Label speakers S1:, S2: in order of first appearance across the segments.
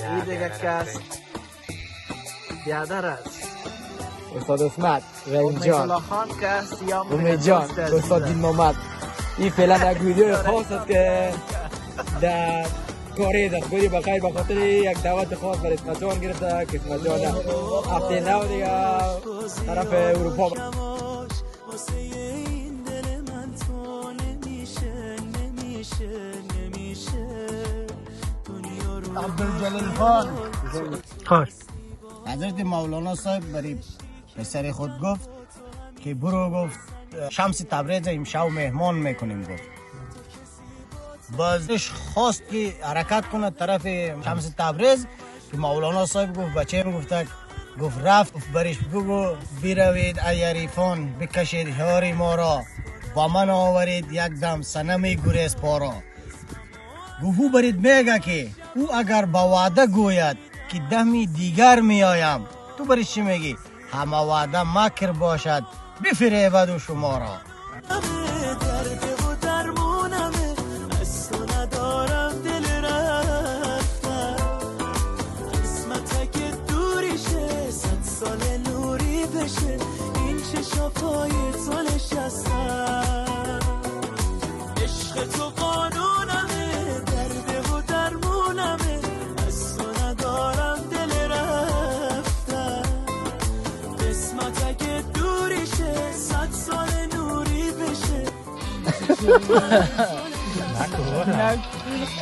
S1: این دیگه کس بیادر است
S2: استاد اسمت رحیم جان
S1: امیدالله خان که سیام
S2: امید جان استاد دین محمد. این فعلا یک ویدیو خاص است که در کاری است. خودی بخیر به خاطر یک دعوت خاص برای اسمت جان گرفته که اسمت جان هفته نو دیگه طرف اروپا.
S3: عبدالجلیل خان
S1: خیر
S3: حضرت مولانا صاحب برای پسر خود گفت که برو گفت شمس تبریز امشب مهمان میکنیم. گفت بازش خواست که حرکت کنه طرف شمس تبریز که مولانا صاحب گفت بچه گفت رفت برش بگو بیروید ایریفان بکشید هاری ما را با من آورید یک دم سنمی گریز پارا. گفو برید میگه که او اگر با وعده گوید که دمی دیگر میایم تو برش چی میگی؟ همه وعده مکر باشد بفریبد و شما را.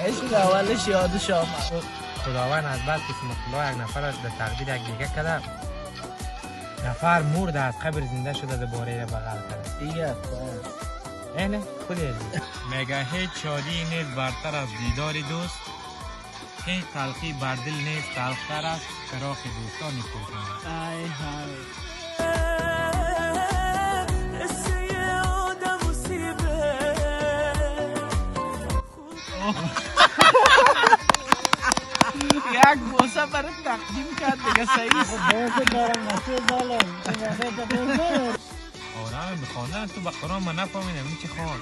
S1: عشق اولش یادش آمد.
S4: خداوند از بس که خدا یک نفر از به تقدیر یک دیگه کده نفر مرد از قبر زنده شده دوباره بغل کرده.
S1: دیگه
S4: اینه خودی میگه هیچ شادی نیست برتر از دیدار دوست، هیچ تلخی بر دل نیست تلختر از فراق دوستانی پرسنده.
S1: ای های یک بوسه برای تقدیم کرد دیگه صحیح است.
S4: آرام بخواندن تو به قرآن من نفهمیدم این چه خوان.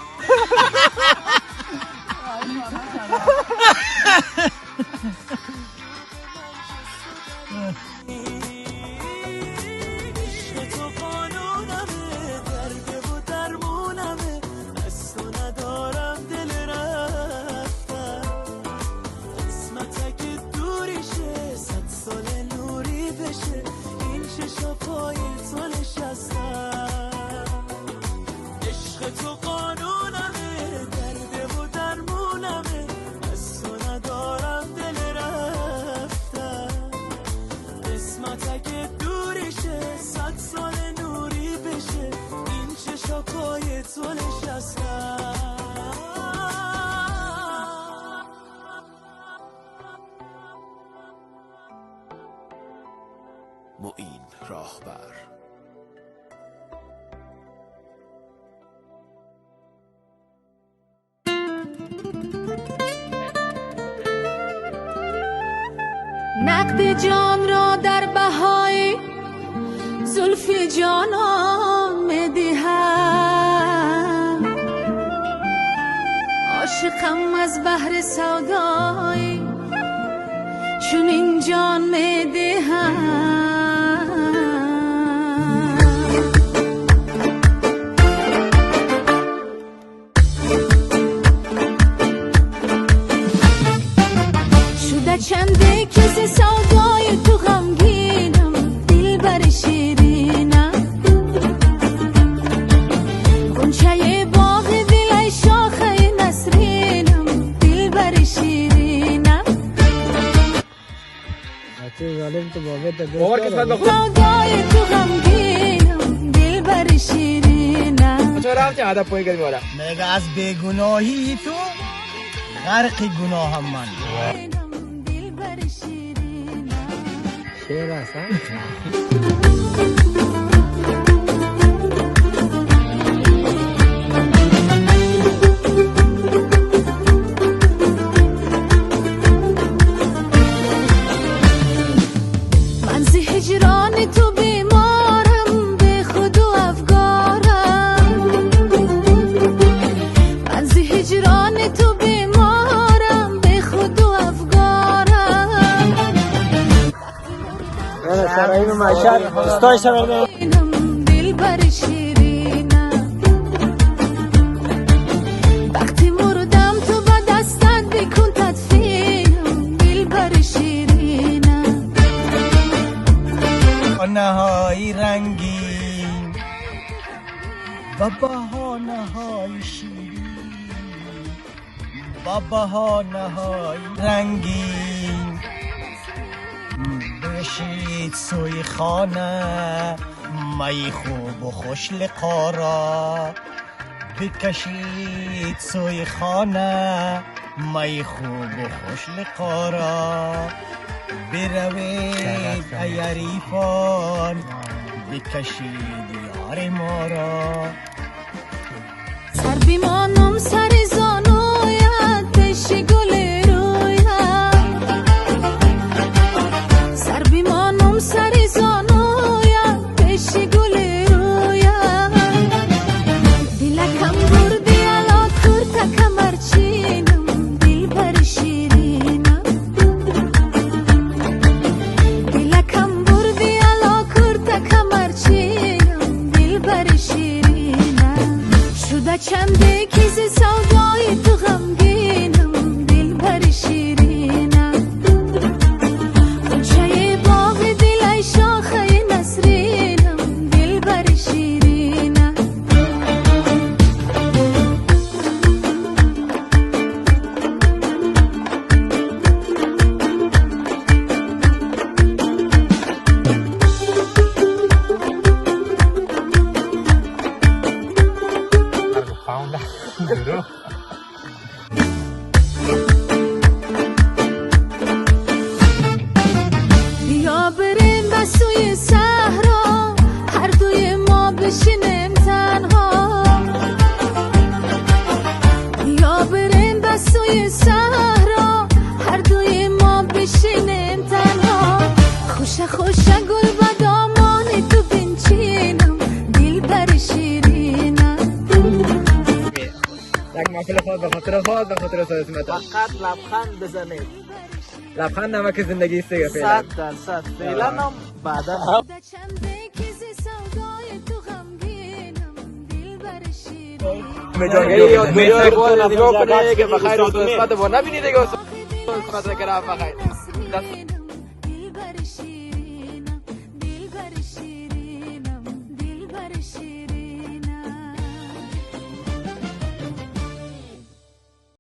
S5: معین راهبر
S6: نقد جان را در بهای زلف جانان میدهم، عاشقم از بحر سودای چون این جان میدهم. شده چنده کسی سودای تو غمگینم دل بر شیرینم، گنچه باغ دل ای شاخه نسرینم دل بر شیرینم.
S2: ظالم تو بابت
S6: سودای تو غمگینم دل بر شیرینم.
S2: چرا رفتی عادت پای کردی مورا
S3: میگه از بیگناهی تو غرق گناهم من.
S6: دل بر شیرینم.
S2: شعر است ها؟
S6: من زی هجران تو بیمارم به خود و افگارم، من زی هجران تو بیمارم به خود و افگارم.
S3: سراییم معیشت استای سراییم
S6: دلبر شیرینم وقتی مردم تو با دستت بکن تدفینم دلبر شیرینم
S3: نهای رنگین و بهانه‌های شیرین و بهانه‌های رنگین بشید سوی خانه می خوب و خوش لقارا بکشید سوی خانه می خوب و خوش لقارا بروید ای عریفان بکشید یار ما را
S6: سر بیمانم سر زانویت پیش گل رویت سر بیمانم سر زانویت پیش گل رویت دلکم بردی الا کرتا کمرچینم دلبر شیرینم دلکم بردی الا کرتا کمرچینم دلبر شیرینم شده چنده کیز سودای تو غمگینم دلبر شیرینم غنچه باغ دل ای شاخه نسرینم دلبر شیرینم بیا بریم به سوی صحرا هر دوی ما بشینیم تنها بیا بریم به سوی صحرا هر دوی ما بشینیم تنها خوش خوش گل به دامان تو بنچینم دلبر شیرینم
S2: یک محفل خود به خاطر خود به خاطر سلامت
S1: فقط لبخند بزنید.
S2: لبخند نمک زندگی است دیگه فعلا
S1: 100% فعلا هم بعدا
S6: شده چنده کیز سودای تو غمگینم دلبر شیرینم
S2: جانگیری یادگیری خود نگاه کنه که بخیر و تو قسمت با نبینید دیگه قسمت کرام بخیر